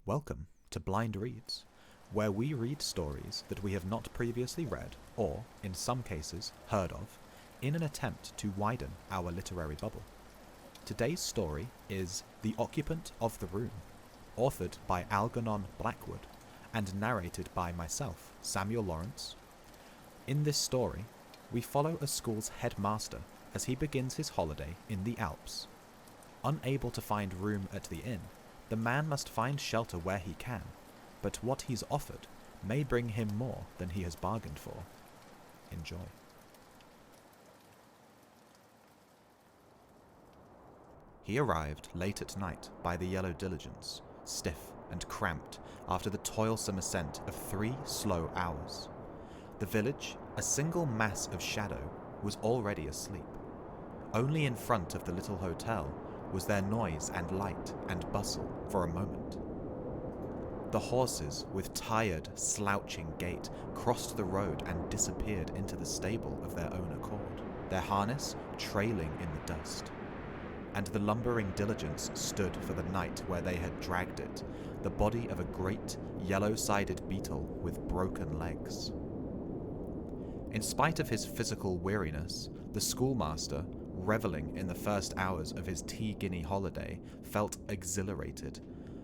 Welcome to Blind Reads, where we read stories that we have not previously read, or, in some cases, heard of, in an attempt to widen our literary bubble. Today's story is The Occupant of the Room, authored by Algernon Blackwood, and narrated by myself, Samuel Lawrence. In this story, we follow a school's headmaster as he begins his holiday in the Alps. Unable to find room at the inn, the man must find shelter where he can, but what he's offered may bring him more than he has bargained for. Enjoy. He arrived late at night by the yellow diligence, stiff and cramped after the toilsome ascent of 3 slow hours. The village, a single mass of shadow, was already asleep. Only in front of the little hotel was there noise and light and bustle for a moment. The horses, with tired, slouching gait, crossed the road and disappeared into the stable of their own accord, their harness trailing in the dust. And the lumbering diligence stood for the night where they had dragged it, the body of a great, yellow-sided beetle with broken legs. In spite of his physical weariness, the schoolmaster, reveling in the first hours of his tea-guinea holiday, felt exhilarated,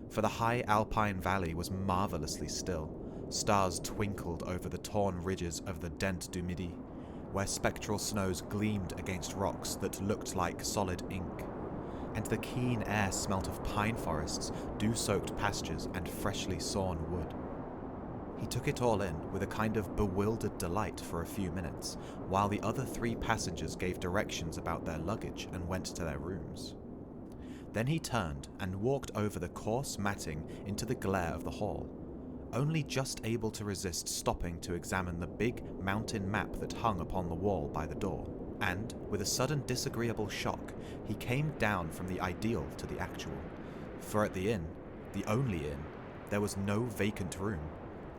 for the high alpine valley was marvellously still. Stars twinkled over the torn ridges of the Dent du Midi, where spectral snows gleamed against rocks that looked like solid ink, and the keen air smelt of pine forests, dew-soaked pastures, and freshly sawn wood. He took it all in with a kind of bewildered delight for a few minutes, while the other 3 passengers gave directions about their luggage and went to their rooms. Then he turned and walked over the coarse matting into the glare of the hall, only just able to resist stopping to examine the big mountain map that hung upon the wall by the door. And, with a sudden disagreeable shock, he came down from the ideal to the actual. For at the inn, the only inn, there was no vacant room.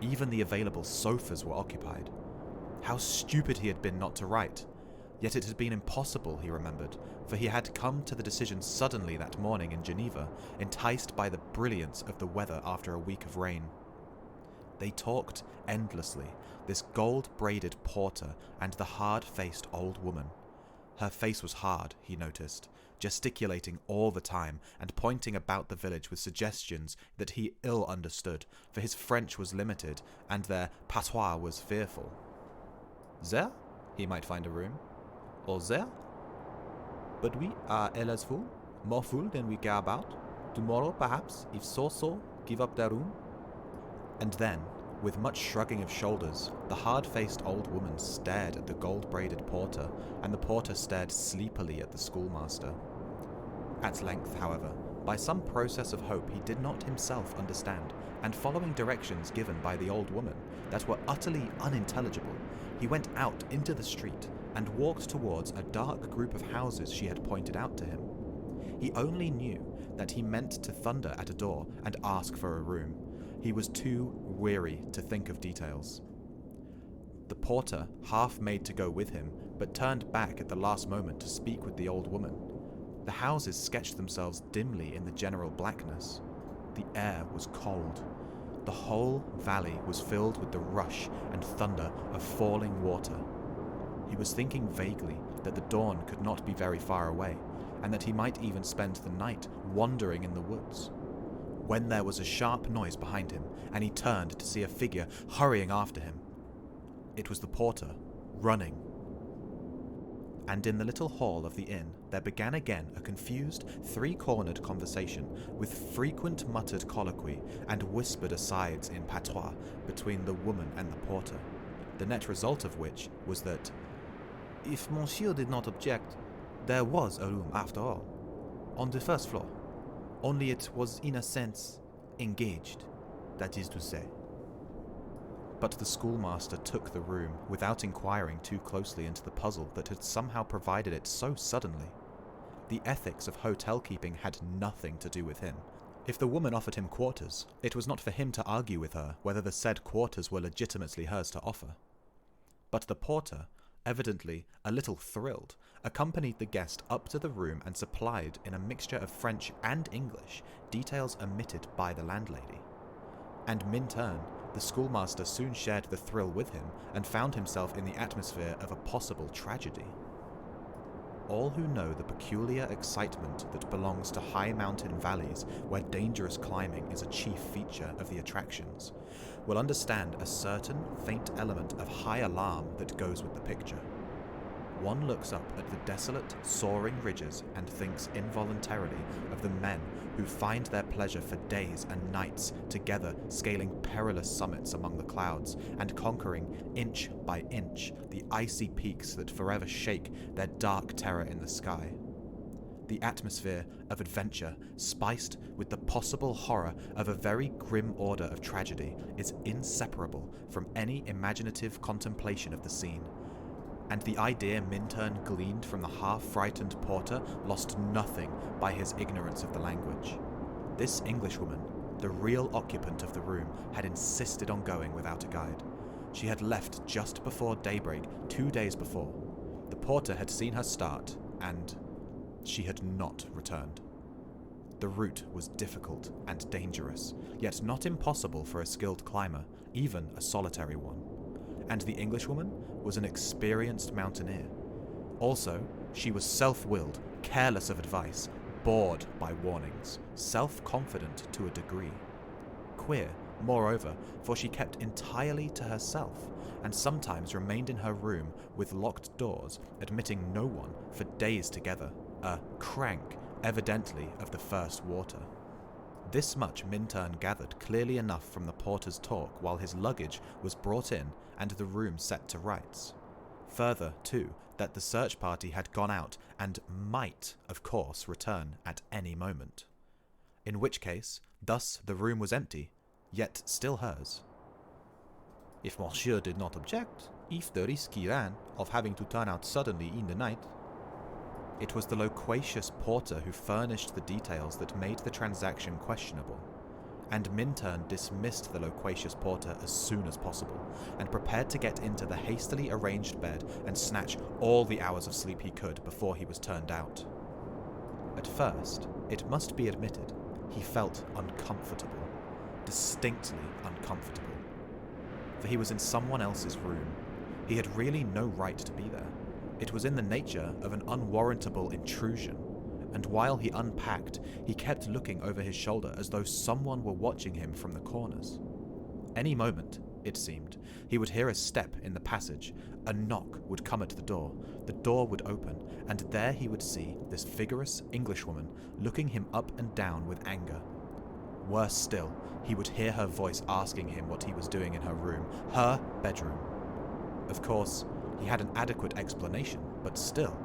Even the available sofas were occupied. How stupid he had been not to write. Yet it had been impossible, he remembered, for he had come to the decision suddenly that morning in Geneva, enticed by the brilliance of the weather after a week of rain. They talked endlessly, this gold-braided porter and the hard-faced old woman. Her face was hard, he noticed, gesticulating all the time and pointing about the village with suggestions that he ill understood, for his French was limited and their patois was fearful. There, he might find a room. Or there. But we are as full, more full than we care about. Tomorrow, perhaps, if so, give up their room. And then, with much shrugging of shoulders, the hard-faced old woman stared at the gold-braided porter, and the porter stared sleepily at the schoolmaster. At length, however, by some process of hope he did not himself understand, and following directions given by the old woman that were utterly unintelligible, he went out into the street and walked towards a dark group of houses she had pointed out to him. He only knew that he meant to thunder at a door and ask for a room. He was too weary to think of details. The porter half made to go with him, but turned back at the last moment to speak with the old woman. The houses sketched themselves dimly in the general blackness. The air was cold. The whole valley was filled with the rush and thunder of falling water. He was thinking vaguely that the dawn could not be very far away, and that he might even spend the night wandering in the woods, when there was a sharp noise behind him, and he turned to see a figure hurrying after him. It was the porter, running. And in the little hall of the inn there began again a confused, 3-cornered conversation, with frequent muttered colloquy and whispered asides in patois between the woman and the porter, the net result of which was that, if monsieur did not object, there was a room after all, on the first floor. Only it was, in a sense, engaged, that is to say. But the schoolmaster took the room without inquiring too closely into the puzzle that had somehow provided it so suddenly. The ethics of hotel-keeping had nothing to do with him. If the woman offered him quarters, it was not for him to argue with her whether the said quarters were legitimately hers to offer. But the porter, evidently a little thrilled, accompanied the guest up to the room and supplied, in a mixture of French and English, details omitted by the landlady. And Minturn, the schoolmaster, soon shared the thrill with him and found himself in the atmosphere of a possible tragedy. All who know the peculiar excitement that belongs to high mountain valleys where dangerous climbing is a chief feature of the attractions will understand a certain faint element of high alarm that goes with the picture. One looks up at the desolate, soaring ridges and thinks involuntarily of the men who find their pleasure for days and nights together scaling perilous summits among the clouds and conquering inch by inch the icy peaks that forever shake their dark terror in the sky. The atmosphere of adventure, spiced with the possible horror of a very grim order of tragedy, is inseparable from any imaginative contemplation of the scene. And the idea Minturn gleaned from the half-frightened porter lost nothing by his ignorance of the language. This Englishwoman, the real occupant of the room, had insisted on going without a guide. She had left just before daybreak 2 days before. The porter had seen her start, and she had not returned. The route was difficult and dangerous, yet not impossible for a skilled climber, even a solitary one. And the Englishwoman was an experienced mountaineer. Also, she was self-willed, careless of advice, bored by warnings, self-confident to a degree. Queer, moreover, for she kept entirely to herself, and sometimes remained in her room with locked doors, admitting no one for days together, a crank, evidently of the first water. This much Minturn gathered clearly enough from the porter's talk while his luggage was brought in and the room set to rights. Further, too, that the search party had gone out and might, of course, return at any moment. In which case, thus the room was empty, yet still hers. If Monsieur did not object, if the risk he ran of having to turn out suddenly in the night. It was the loquacious porter who furnished the details that made the transaction questionable, and Minturn dismissed the loquacious porter as soon as possible, and prepared to get into the hastily arranged bed and snatch all the hours of sleep he could before he was turned out. At first, it must be admitted, he felt uncomfortable, distinctly uncomfortable, for he was in someone else's room. He had really no right to be there. It was in the nature of an unwarrantable intrusion, and while he unpacked, he kept looking over his shoulder as though someone were watching him from the corners. Any moment, it seemed, he would hear a step in the passage, a knock would come at the door would open, and there he would see this vigorous Englishwoman looking him up and down with anger. Worse still, he would hear her voice asking him what he was doing in her room, her bedroom. Of course, he had an adequate explanation, but still.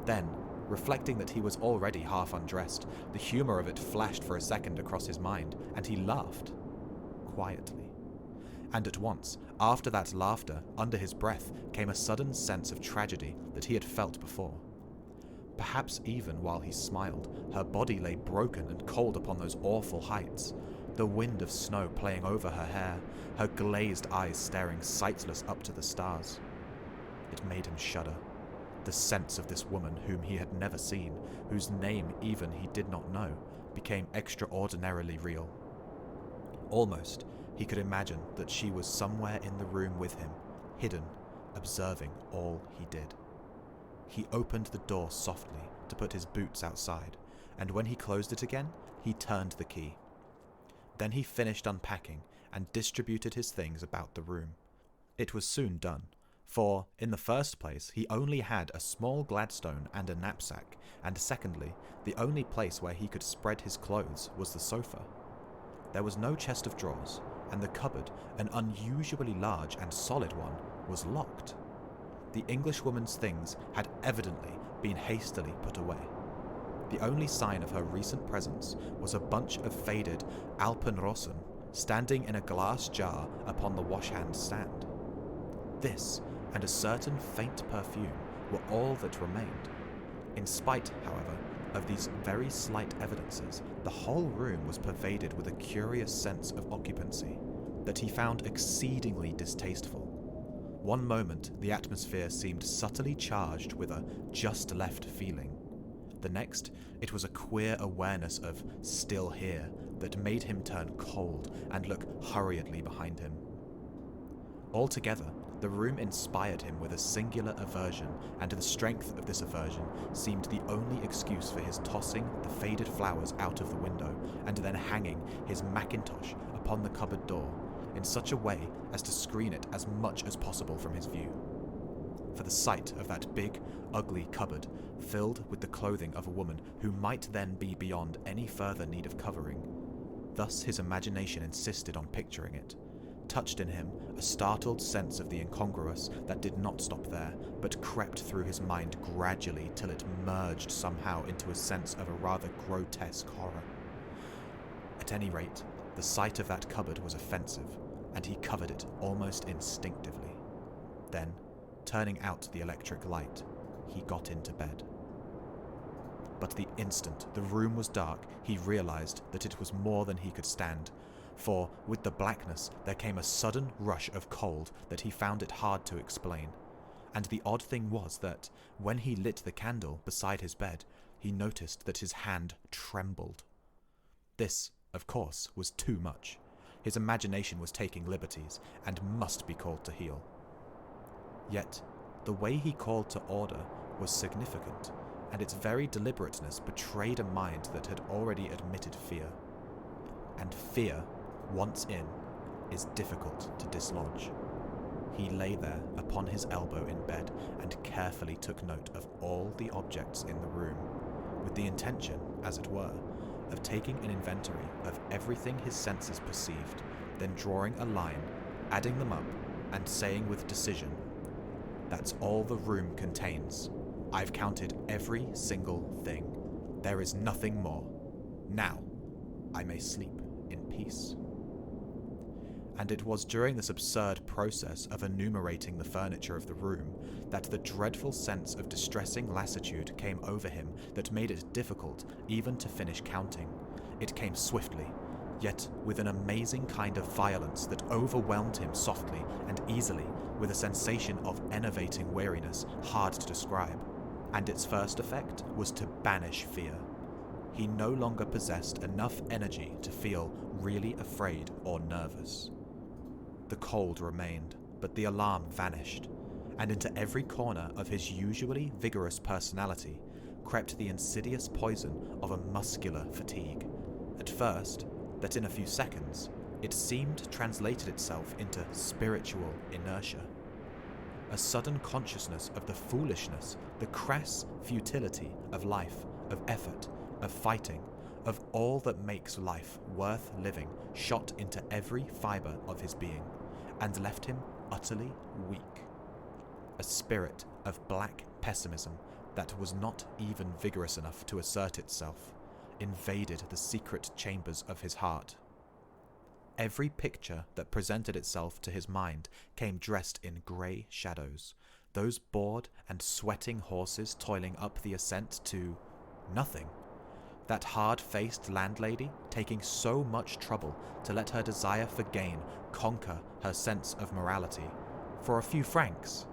Then, reflecting that he was already half undressed, the humor of it flashed for a second across his mind, and he laughed. Quietly. And at once, after that laughter, under his breath, came a sudden sense of tragedy that he had felt before. Perhaps even while he smiled, her body lay broken and cold upon those awful heights, the wind of snow playing over her hair, her glazed eyes staring sightless up to the stars. It made him shudder. The sense of this woman whom he had never seen, whose name even he did not know, became extraordinarily real. Almost, he could imagine that she was somewhere in the room with him, hidden, observing all he did. He opened the door softly to put his boots outside, and when he closed it again, he turned the key. Then he finished unpacking and distributed his things about the room. It was soon done, for, in the first place, he only had a small Gladstone and a knapsack, and secondly, the only place where he could spread his clothes was the sofa. There was no chest of drawers, and the cupboard, an unusually large and solid one, was locked. The Englishwoman's things had evidently been hastily put away. The only sign of her recent presence was a bunch of faded Alpenrosen standing in a glass jar upon the washhand stand. This, and a certain faint perfume, were all that remained. In spite, however, of these very slight evidences, the whole room was pervaded with a curious sense of occupancy that he found exceedingly distasteful. One moment the atmosphere seemed subtly charged with a just-left feeling. The next, it was a queer awareness of still here, that made him turn cold and look hurriedly behind him. Altogether, the room inspired him with a singular aversion, and the strength of this aversion seemed the only excuse for his tossing the faded flowers out of the window and then hanging his mackintosh upon the cupboard door in such a way as to screen it as much as possible from his view. For the sight of that big, ugly cupboard, filled with the clothing of a woman who might then be beyond any further need of covering, thus his imagination insisted on picturing it, touched in him a startled sense of the incongruous that did not stop there, but crept through his mind gradually till it merged somehow into a sense of a rather grotesque horror. At any rate, the sight of that cupboard was offensive, and he covered it almost instinctively. Then, turning out the electric light, he got into bed. But the instant the room was dark, he realized that it was more than he could stand, for with the blackness there came a sudden rush of cold that he found it hard to explain. And the odd thing was that, when he lit the candle beside his bed, he noticed that his hand trembled. This, of course, was too much. His imagination was taking liberties, and must be called to heel. Yet, the way he called to order was significant, and its very deliberateness betrayed a mind that had already admitted fear. And fear, once in, is difficult to dislodge. He lay there upon his elbow in bed and carefully took note of all the objects in the room, with the intention, as it were, of taking an inventory of everything his senses perceived, then drawing a line, adding them up, and saying with decision, "That's all the room contains. I've counted every single thing. There is nothing more. Now, I may sleep in peace." And it was during this absurd process of enumerating the furniture of the room that the dreadful sense of distressing lassitude came over him that made it difficult even to finish counting. It came swiftly, yet with an amazing kind of violence that overwhelmed him softly and easily, with a sensation of enervating weariness hard to describe. And its first effect was to banish fear. He no longer possessed enough energy to feel really afraid or nervous. The cold remained, but the alarm vanished, and into every corner of his usually vigorous personality crept the insidious poison of a muscular fatigue. At first, that in a few seconds, it seemed translated itself into spiritual inertia. A sudden consciousness of the foolishness, the crass futility of life, of effort, of fighting, of all that makes life worth living shot into every fibre of his being, and left him utterly weak. A spirit of black pessimism that was not even vigorous enough to assert itself invaded the secret chambers of his heart. Every picture that presented itself to his mind came dressed in grey shadows, those bored and sweating horses toiling up the ascent to nothing, that hard-faced landlady taking so much trouble to let her desire for gain conquer her sense of morality, for a few francs,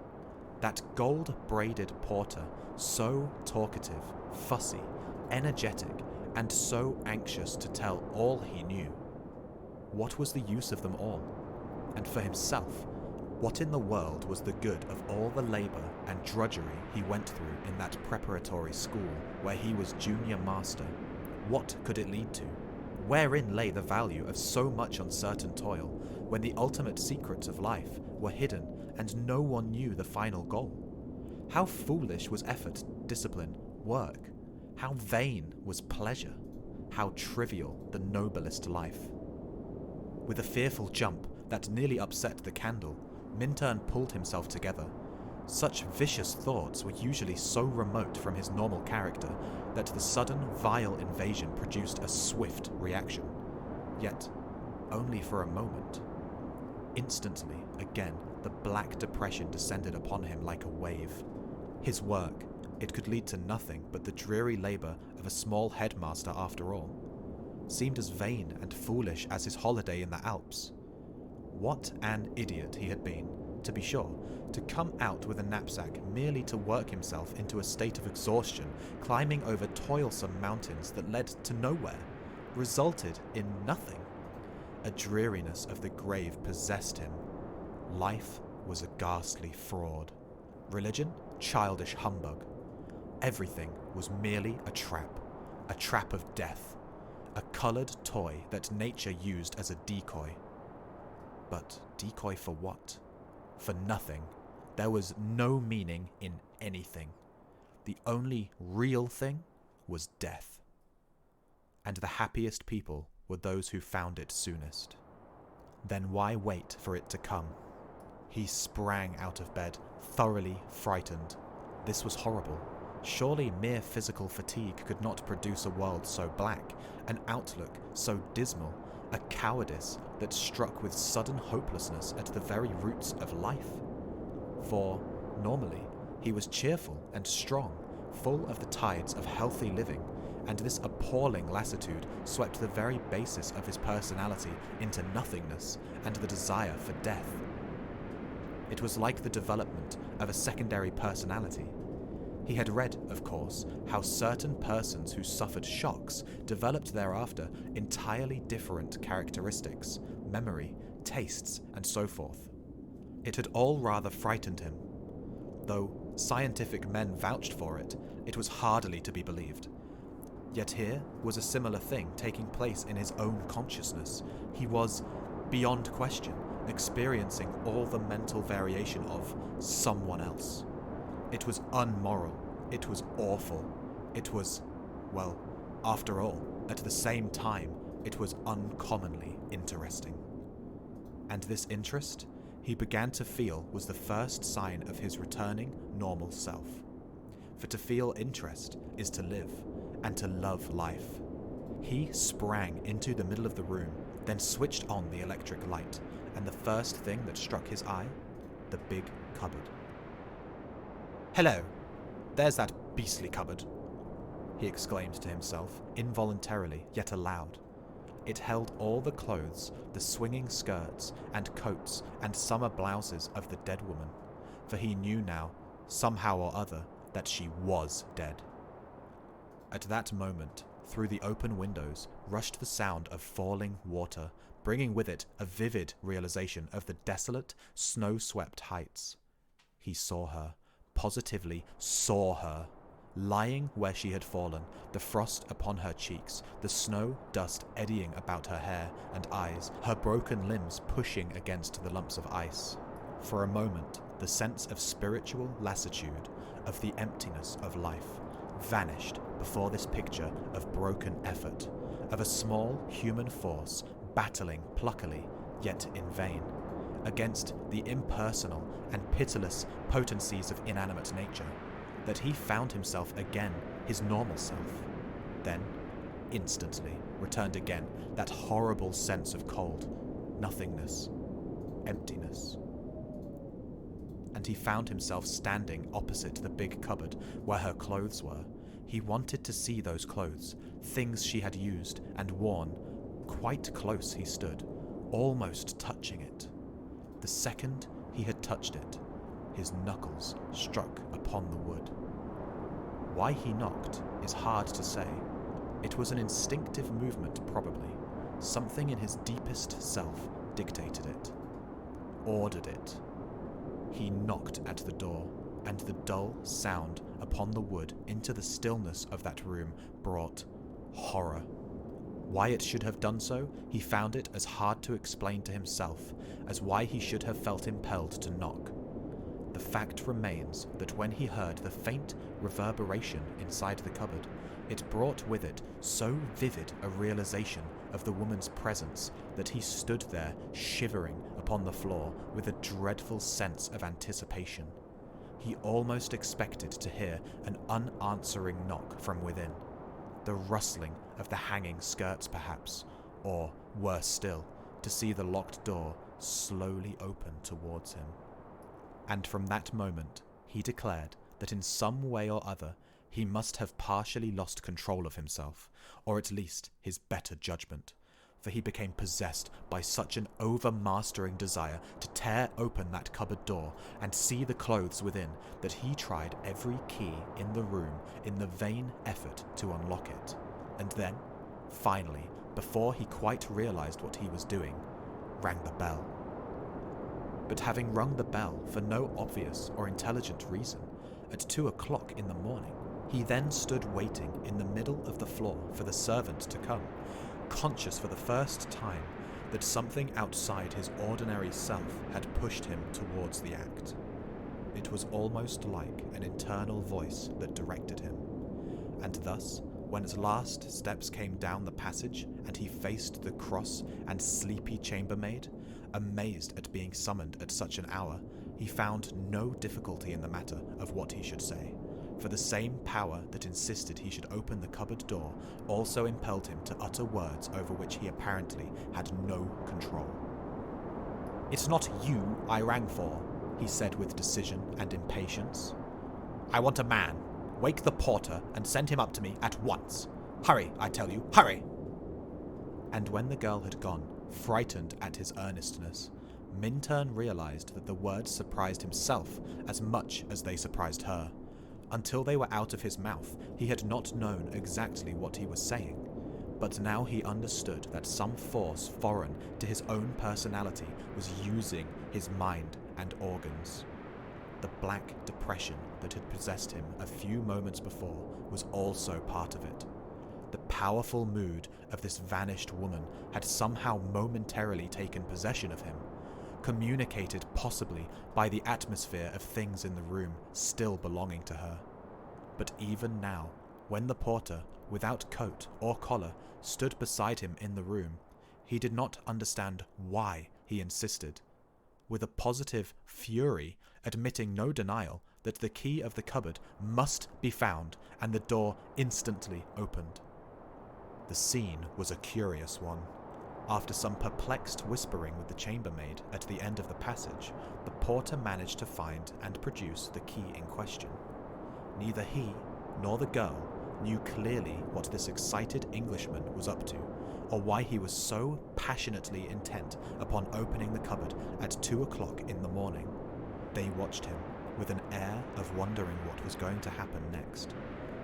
that gold-braided porter, so talkative, fussy, energetic, and so anxious to tell all he knew. What was the use of them all? And for himself, what in the world was the good of all the labour and drudgery he went through in that preparatory school where he was junior master? What could it lead to? Wherein lay the value of so much uncertain toil, when the ultimate secrets of life were hidden and no one knew the final goal? How foolish was effort, discipline, work? How vain was pleasure? How trivial the noblest life? With a fearful jump that nearly upset the candle, Minturn pulled himself together. Such vicious thoughts were usually so remote from his normal character that the sudden vile invasion produced a swift reaction. Yet, only for a moment. Instantly, again, the black depression descended upon him like a wave. His work, it could lead to nothing but the dreary labour of a small headmaster after all, seemed as vain and foolish as his holiday in the Alps. What an idiot he had been, to be sure, to come out with a knapsack merely to work himself into a state of exhaustion, climbing over toilsome mountains that led to nowhere, resulted in nothing. A dreariness of the grave possessed him. Life was a ghastly fraud. Religion, childish humbug. Everything was merely a trap of death, a coloured toy that nature used as a decoy. But decoy for what? For nothing. There was no meaning in anything. The only real thing was death. And the happiest people were those who found it soonest. Then why wait for it to come? He sprang out of bed, thoroughly frightened. This was horrible. Surely mere physical fatigue could not produce a world so black, an outlook so dismal, a cowardice that struck with sudden hopelessness at the very roots of life. For, normally, he was cheerful and strong, full of the tides of healthy living, and this appalling lassitude swept the very basis of his personality into nothingness and the desire for death. It was like the development of a secondary personality. He had read, of course, how certain persons who suffered shocks developed thereafter entirely different characteristics, memory, tastes, and so forth. It had all rather frightened him. Though scientific men vouched for it, it was hardly to be believed. Yet here was a similar thing taking place in his own consciousness. He was, beyond question, experiencing all the mental variation of someone else. It was unmoral. It was awful. It was, well, after all, at the same time, it was uncommonly interesting. And this interest, he began to feel, was the first sign of his returning normal self. For to feel interest is to live, and to love life. He sprang into the middle of the room, then switched on the electric light, and the first thing that struck his eye, the big cupboard. "Hello, there's that beastly cupboard," he exclaimed to himself, involuntarily yet aloud. It held all the clothes, the swinging skirts and coats and summer blouses of the dead woman, for he knew now, somehow or other, that she was dead. At that moment, through the open windows, rushed the sound of falling water, bringing with it a vivid realization of the desolate, snow-swept heights. He saw her, positively saw her, lying where she had fallen, the frost upon her cheeks, the snow dust eddying about her hair and eyes, her broken limbs pushing against the lumps of ice. For a moment, the sense of spiritual lassitude, of the emptiness of life, vanished before this picture of broken effort, of a small human force battling pluckily, yet in vain, against the impersonal and pitiless potencies of inanimate nature, that he found himself again his normal self. Then, instantly, returned again that horrible sense of cold, nothingness, emptiness. And he found himself standing opposite the big cupboard where her clothes were. He wanted to see those clothes, things she had used and worn. Quite close he stood, almost touching it. The second he had touched it, his knuckles struck upon the wood. Why he knocked is hard to say. It was an instinctive movement, probably. Something in his deepest self dictated it, ordered it. He knocked at the door, and the dull sound upon the wood into the stillness of that room brought horror. Why it should have done so, he found it as hard to explain to himself as why he should have felt impelled to knock. The fact remains that when he heard the faint reverberation inside the cupboard, it brought with it so vivid a realization of the woman's presence that he stood there shivering upon the floor with a dreadful sense of anticipation. He almost expected to hear an unanswering knock from within, the rustling of the hanging skirts perhaps, or, worse still, to see the locked door slowly open towards him. And from that moment, he declared that in some way or other he must have partially lost control of himself, or at least his better judgment, for he became possessed by such an overmastering desire to tear open that cupboard door and see the clothes within that he tried every key in the room in the vain effort to unlock it. And then, finally, before he quite realized what he was doing, rang the bell. But having rung the bell for no obvious or intelligent reason at 2 o'clock in the morning, he then stood waiting in the middle of the floor for the servant to come, conscious for the first time that something outside his ordinary self had pushed him towards the act. It was almost like an internal voice that directed him, and thus, when at last steps came down the passage and he faced the cross and sleepy chambermaid, amazed at being summoned at such an hour, he found no difficulty in the matter of what he should say, for the same power that insisted he should open the cupboard door also impelled him to utter words over which he apparently had no control. "It's not you I rang for," he said with decision and impatience. "I want a man. Wake the porter and send him up to me at once. Hurry, I tell you, hurry!" And when the girl had gone, frightened at his earnestness, Minturn realized that the words surprised himself as much as they surprised her. Until they were out of his mouth, he had not known exactly what he was saying, but now he understood that some force foreign to his own personality was using his mind and organs. The black depression that had possessed him a few moments before was also part of it. The powerful mood of this vanished woman had somehow momentarily taken possession of him, communicated possibly by the atmosphere of things in the room still belonging to her. But even now, when the porter, without coat or collar, stood beside him in the room, he did not understand why he insisted, with a positive fury, admitting no denial that the key of the cupboard must be found and the door instantly opened. The scene was a curious one. After some perplexed whispering with the chambermaid at the end of the passage, the porter managed to find and produce the key in question. Neither he nor the girl knew clearly what this excited Englishman was up to, or why he was so passionately intent upon opening the cupboard at 2 o'clock in the morning. They watched him with an air of wondering what was going to happen next,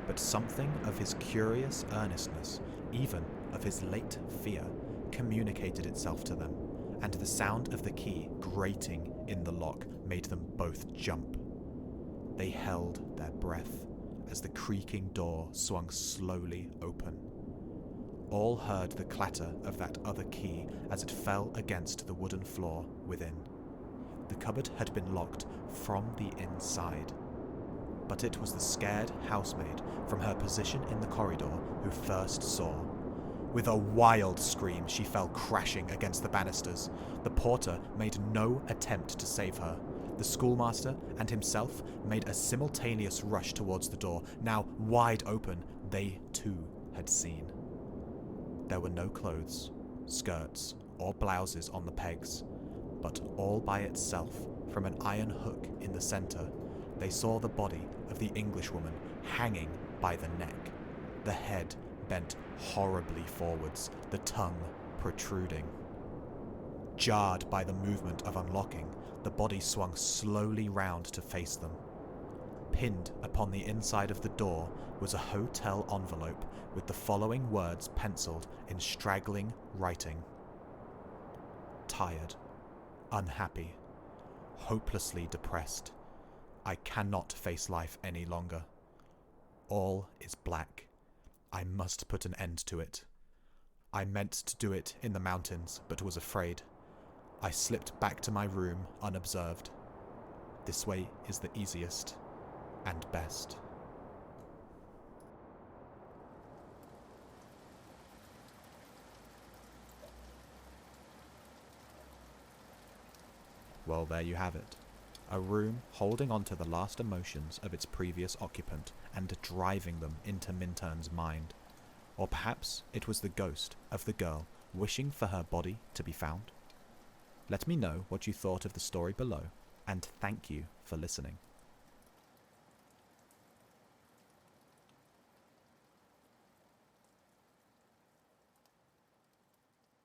but something of his curious earnestness, even of his late fear, communicated itself to them, and the sound of the key grating in the lock made them both jump. They held their breath as the creaking door swung slowly open. All heard the clatter of that other key as it fell against the wooden floor within. The cupboard had been locked from the inside, but it was the scared housemaid from her position in the corridor who first saw. With a wild scream, she fell crashing against the banisters. The porter made no attempt to save her. The schoolmaster and himself made a simultaneous rush towards the door. Now wide open, they too had seen. There were no clothes, skirts, or blouses on the pegs, but all by itself, from an iron hook in the center, they saw the body of the Englishwoman hanging by the neck, the head bent horribly forwards, the tongue protruding. Jarred by the movement of unlocking, the body swung slowly round to face them. Pinned upon the inside of the door was a hotel envelope with the following words penciled in straggling writing: "Tired, unhappy, hopelessly depressed. I cannot face life any longer. All is black. I must put an end to it. I meant to do it in the mountains, but was afraid. I slipped back to my room unobserved. This way is the easiest and best." Well, there you have it. A room holding on to the last emotions of its previous occupant and driving them into Minturn's mind. Or perhaps it was the ghost of the girl wishing for her body to be found? Let me know what you thought of the story below, and thank you for listening.